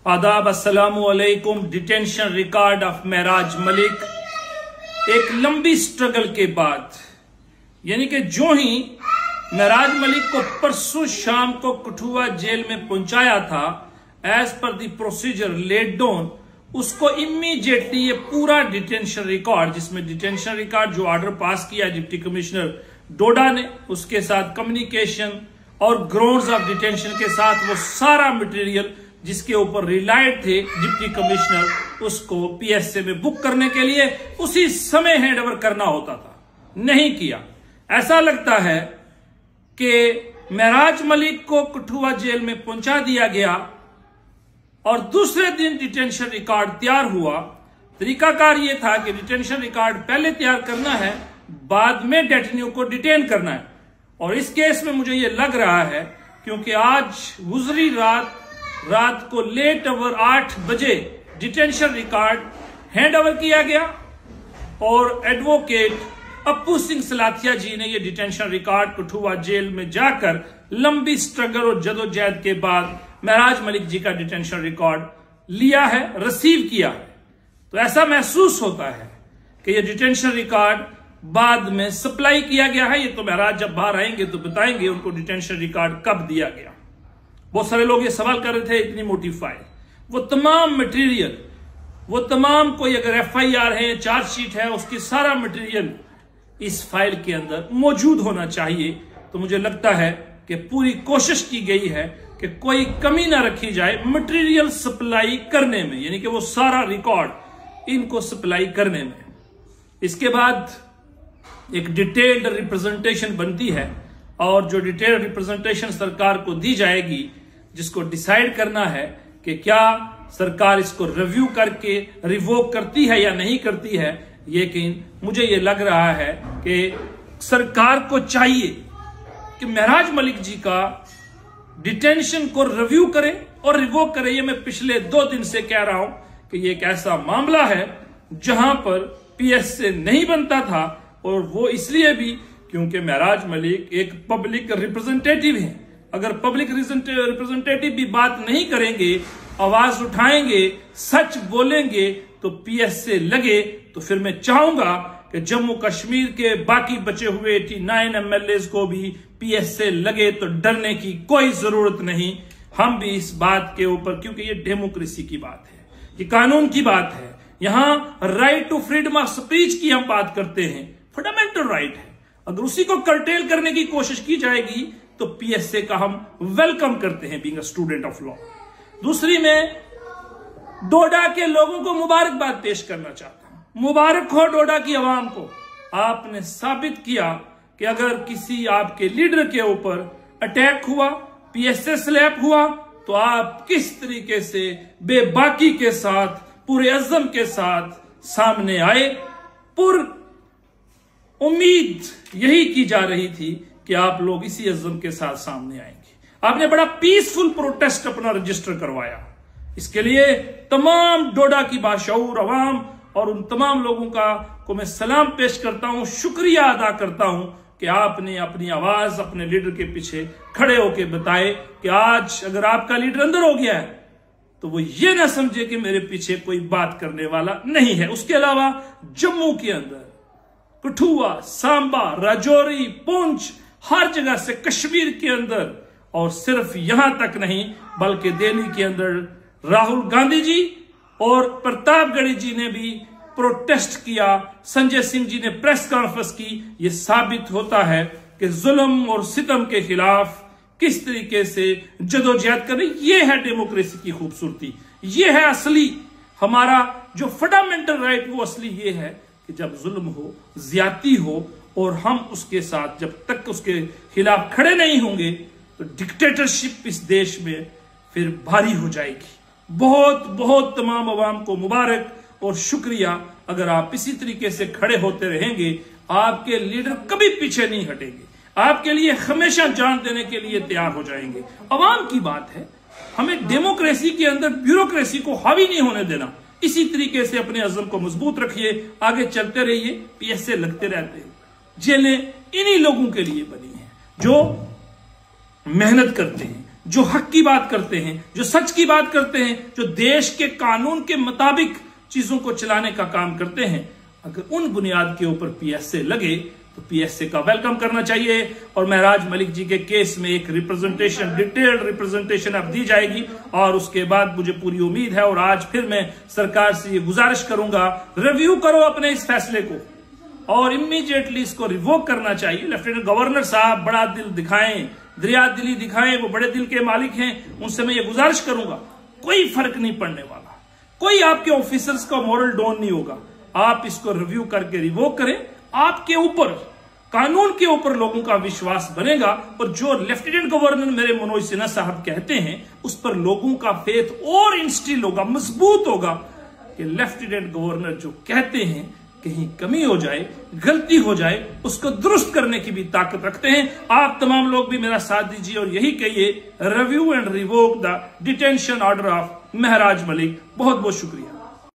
आदाब, अस्सलामु अलैकुम। Detention record of Mehraj Malik. एक लंबी स्ट्रगल के बाद, यानी कि जो ही महराज मलिक को परसों शाम को कठुआ जेल में पहुंचाया था, as per the procedure laid down, उसको इमीडिएटली ये पूरा डिटेंशन रिकॉर्ड, जिसमें डिटेंशन रिकॉर्ड जो ऑर्डर पास किया डिप्टी कमिश्नर डोडा ने, उसके साथ कम्युनिकेशन और ग्राउंड्स ऑफ डिटेंशन के साथ वो सारा मटेरियल जिसके ऊपर रिलायड थे डिप्टी कमिश्नर, उसको पीएसए में बुक करने के लिए उसी समय हैंडओवर करना होता था, नहीं किया। ऐसा लगता है कि महराज मलिक को कठुआ जेल में पहुंचा दिया गया और दूसरे दिन डिटेंशन रिकॉर्ड तैयार हुआ। तरीकाकार यह था कि डिटेंशन रिकॉर्ड पहले तैयार करना है, बाद में डेटेन्यू को डिटेन करना है। और इस केस में मुझे यह लग रहा है क्योंकि आज गुजरी रात को लेट ओवर 8 बजे डिटेंशन रिकॉर्ड हैंडओवर किया गया और एडवोकेट अप्पू सिंह सलाथिया जी ने यह डिटेंशन रिकॉर्ड कठुआ जेल में जाकर लंबी स्ट्रगल और जदोजहद के बाद महराज मलिक जी का डिटेंशन रिकॉर्ड लिया है, रिसीव किया है। तो ऐसा महसूस होता है कि यह डिटेंशन रिकॉर्ड बाद में सप्लाई किया गया है। ये तो महराज जब बाहर आएंगे तो बताएंगे उनको डिटेंशन रिकॉर्ड कब दिया गया। बहुत सारे लोग ये सवाल कर रहे थे, इतनी मोटी फाइल, वो तमाम मटेरियल, वो तमाम कोई अगर एफआईआर है, चार्जशीट है, उसकी सारा मटेरियल इस फाइल के अंदर मौजूद होना चाहिए। तो मुझे लगता है कि पूरी कोशिश की गई है कि कोई कमी ना रखी जाए मटेरियल सप्लाई करने में, यानी कि वो सारा रिकॉर्ड इनको सप्लाई करने में। इसके बाद एक डिटेल्ड रिप्रेजेंटेशन बनती है और जो डिटेल्ड रिप्रेजेंटेशन सरकार को दी जाएगी, जिसको डिसाइड करना है कि क्या सरकार इसको रिव्यू करके रिवोक करती है या नहीं करती है। लेकिन मुझे ये लग रहा है कि सरकार को चाहिए कि महराज मलिक जी का डिटेंशन को रिव्यू करे और रिवोक करे। ये मैं पिछले 2 दिन से कह रहा हूं कि ये एक ऐसा मामला है जहां पर पीएसए नहीं बनता था, और वो इसलिए भी क्योंकि महराज मलिक एक पब्लिक रिप्रेजेंटेटिव है। अगर पब्लिक रिप्रेजेंटेटिव भी बात नहीं करेंगे, आवाज उठाएंगे, सच बोलेंगे तो पीएसए लगे, तो फिर मैं चाहूंगा कि जम्मू कश्मीर के बाकी बचे हुए 89 एमएलए को भी पीएसए लगे, तो डरने की कोई जरूरत नहीं। हम भी इस बात के ऊपर, क्योंकि ये डेमोक्रेसी की बात है, ये कानून की बात है, यहां right to freedom of speech की हम बात करते हैं, फंडामेंटल राइट है। अगर उसी को कर्टेल करने की कोशिश की जाएगी तो पीएसए का हम वेलकम करते हैं, being a student of law. दूसरी, मैं डोडा के लोगों को मुबारकबाद पेश करना चाहता हूं। मुबारक हो डोडा की आवाम को, आपने साबित किया कि अगर किसी आपके लीडर के ऊपर अटैक हुआ, पीएसए स्लैप हुआ, तो आप किस तरीके से बेबाकी के साथ, पूरे अज़्म के साथ सामने आए। पूरी उम्मीद यही की जा रही थी कि आप लोग इसी अज़्म के साथ सामने आएंगे। आपने बड़ा पीसफुल प्रोटेस्ट अपना रजिस्टर करवाया। इसके लिए तमाम डोडा की बाशऊर अवाम और उन तमाम लोगों को मैं सलाम पेश करता हूं, शुक्रिया अदा करता हूं कि आपने अपनी आवाज अपने लीडर के पीछे खड़े होकर बताए कि आज अगर आपका लीडर अंदर हो गया है तो वो ये ना समझे कि मेरे पीछे कोई बात करने वाला नहीं है। उसके अलावा जम्मू के अंदर, कठुआ, सांबा, राजौरी, पुंछ, हर जगह से कश्मीर के अंदर, और सिर्फ यहां तक नहीं बल्कि दिल्ली के अंदर राहुल गांधी जी और प्रतापगढ़ी जी ने भी प्रोटेस्ट किया, संजय सिंह जी ने प्रेस कॉन्फ्रेंस की। यह साबित होता है कि जुल्म और सितम के खिलाफ किस तरीके से जदोजहद करें। यह है डेमोक्रेसी की खूबसूरती, यह है असली हमारा जो फंडामेंटल राइट, वो असली ये है कि जब जुल्म हो, ज्यादती हो, और हम उसके साथ जब तक उसके खिलाफ खड़े नहीं होंगे तो डिक्टेटरशिप इस देश में फिर भारी हो जाएगी। बहुत बहुत तमाम अवाम को मुबारक और शुक्रिया। अगर आप इसी तरीके से खड़े होते रहेंगे, आपके लीडर कभी पीछे नहीं हटेंगे, आपके लिए हमेशा जान देने के लिए तैयार हो जाएंगे। अवाम की बात है, हमें डेमोक्रेसी के अंदर ब्यूरोक्रेसी को हावी नहीं होने देना। इसी तरीके से अपने अज़्म को मजबूत रखिए, आगे चलते रहिए। पीएसए लगते रहते हैं, जेलें इन्हीं लोगों के लिए बनी हैं जो मेहनत करते हैं, जो हक की बात करते हैं, जो सच की बात करते हैं, जो देश के कानून के मुताबिक चीजों को चलाने का काम करते हैं, अगर उन बुनियाद के ऊपर पीएसए लगे तो पीएसए का वेलकम करना चाहिए। और महराज मलिक जी के केस में एक रिप्रेजेंटेशन, डिटेल्ड रिप्रेजेंटेशन अब दी जाएगी और उसके बाद मुझे पूरी उम्मीद है, और आज फिर मैं सरकार से ये गुजारिश करूंगा, रिव्यू करो अपने इस फैसले को और इमीडिएटली इसको रिवोक करना चाहिए। लेफ्टिनेंट गवर्नर साहब बड़ा दिल दिखाएं, दरिया दिली दिखाएं, वो बड़े दिल के मालिक हैं, उनसे मैं ये गुजारिश करूंगा, कोई फर्क नहीं पड़ने वाला, कोई आपके ऑफिसर्स का मॉरल डाउन नहीं होगा। आप इसको रिव्यू करके रिवोक करें, आपके ऊपर, कानून के ऊपर लोगों का विश्वास बनेगा, और जो लेफ्टिनेंट गवर्नर मेरे मनोज सिन्हा साहब कहते हैं उस पर लोगों का फेथ और इंस्टिल होगा, मजबूत होगा कि लेफ्टिनेंट गवर्नर जो कहते हैं कहीं कमी हो जाए, गलती हो जाए, उसको दुरुस्त करने की भी ताकत रखते हैं। आप तमाम लोग भी मेरा साथ दीजिए और यही कहिए, review and revoke the detention order of Mehraj Malik. बहुत बहुत शुक्रिया।